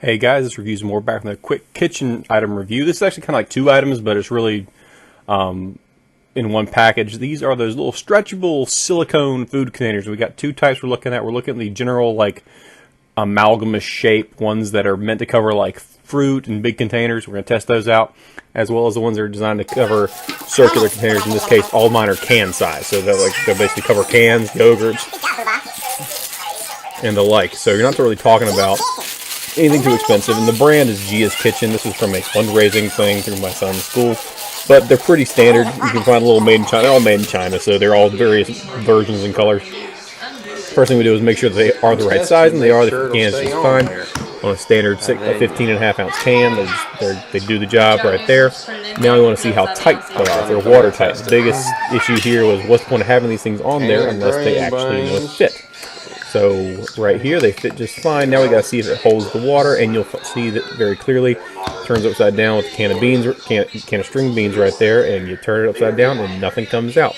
Hey guys, this review is more back from the quick kitchen item review. This is actually kind of like two items, but it's really in one package. These are those little stretchable silicone food containers. We got two types we're looking at. We're looking at the general like amalgamous shape ones that are meant to cover like fruit and big containers. We're going to test those out, as well as the ones that are designed to cover circular containers. In this case, all mine are can size, so they'll basically cover cans, yogurts, and the like. So you're not really talking about anything too expensive, and the brand is Gia's Kitchen. This is from a fundraising thing through my son's school, but they're pretty standard. You can find a little made in China. They're all made in China, so they're all various versions and colors. First thing we do is make sure that they are the right size, and they are. The can is just fine on a standard 15.5 ounce can. They do the job right there. Now we want to see how tight they are. If they're watertight. The biggest issue here was what's the point of having these things on there unless they actually know fit. So right here they fit just fine. Now we got to see if it holds the water, and you'll see that very clearly. Turns upside down with a can of beans, can of string beans right there, and you turn it upside down and nothing comes out,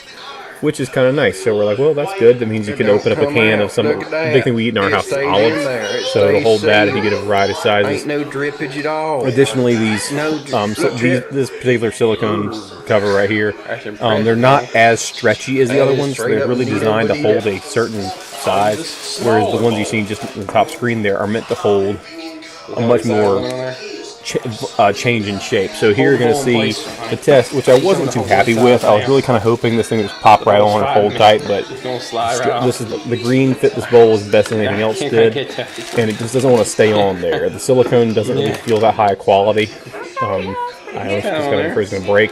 which is kind of nice. So we're like, well, that's good. That means you can open up a can of some. The big thing we eat in our house is olives, so it'll hold that if you get a variety of sizes. Ain't no drippage at all. Additionally, this particular silicone cover right here, they're not as stretchy as the other ones. They're really designed to hold a certain size, whereas the ones you see just on the top screen there are meant to hold a much more change in shape. So here you're going to see the test, which I wasn't too happy with. I was really kind of hoping this thing would just pop right on and hold tight, but this is the green fit this bowl is best than anything else did, and it just doesn't want to stay on there. The silicone doesn't really feel that high quality. I know it's just going to break,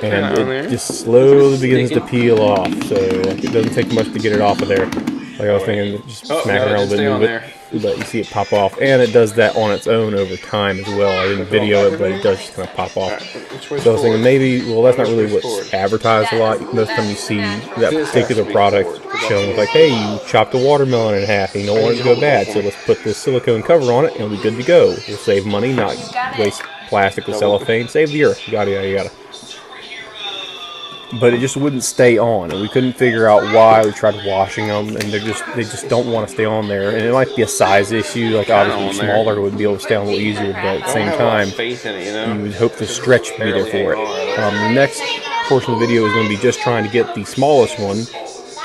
and it just slowly begins to peel off. So it doesn't take much to get it off of there. Like I was thinking, just smack it around a little bit, move it, but you see it pop off, and it does that on its own over time as well. I didn't video it, but it does just kind of pop off. So I was thinking maybe, well, that's not really what's advertised a lot. Most of the time you see that particular product shown with like, hey, you chopped a watermelon in half, and you don't want it to go bad, so let's put this silicone cover on it, and it'll be good to go. We'll save money, not waste plastic with cellophane, save the earth, yada, yada, yada. But it just wouldn't stay on, and we couldn't figure out why. We tried washing them, and they just don't want to stay on there. And it might be a size issue, like obviously smaller would be able to stay on a little easier, but at the same time, you would hope the stretch would be there for it. The next portion of the video is going to be just trying to get the smallest one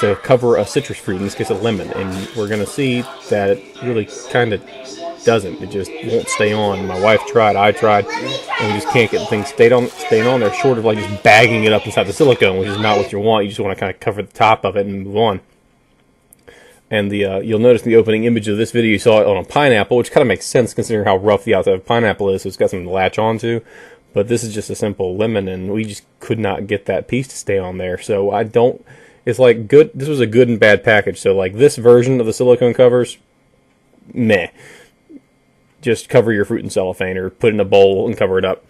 to cover a citrus fruit, in this case a lemon, and we're going to see that it really kind of doesn't. It just won't stay on. My wife tried, I tried, and we just can't get the thing staying on there, short of like just bagging it up inside the silicone, which is not what you want. You just want to kind of cover the top of it and move on. And you'll notice in the opening image of this video, you saw it on a pineapple, which kind of makes sense considering how rough the outside of a pineapple is, so it's got something to latch onto. But this is just a simple lemon, and we just could not get that piece to stay on there. So it's like good. This was a good and bad package. So like this version of the silicone covers, meh. Just cover your fruit in cellophane or put it in a bowl and cover it up.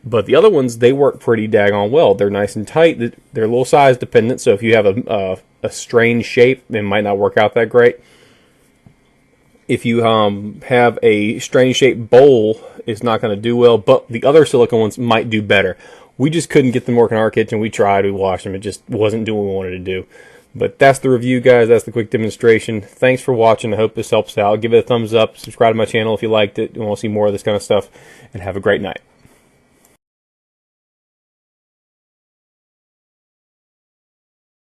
But the other ones, they work pretty daggone well. They're nice and tight. They're a little size dependent, so if you have a strange shape, it might not work out that great. If you have a strange shaped bowl, it's not going to do well, but the other silicone ones might do better. We just couldn't get them working in our kitchen. We tried, we washed them. It just wasn't doing what we wanted to do. But that's the review, guys. That's the quick demonstration. Thanks for watching. I hope this helps out. Give it a thumbs up. Subscribe to my channel if you liked it and want to see more of this kind of stuff. And have a great night.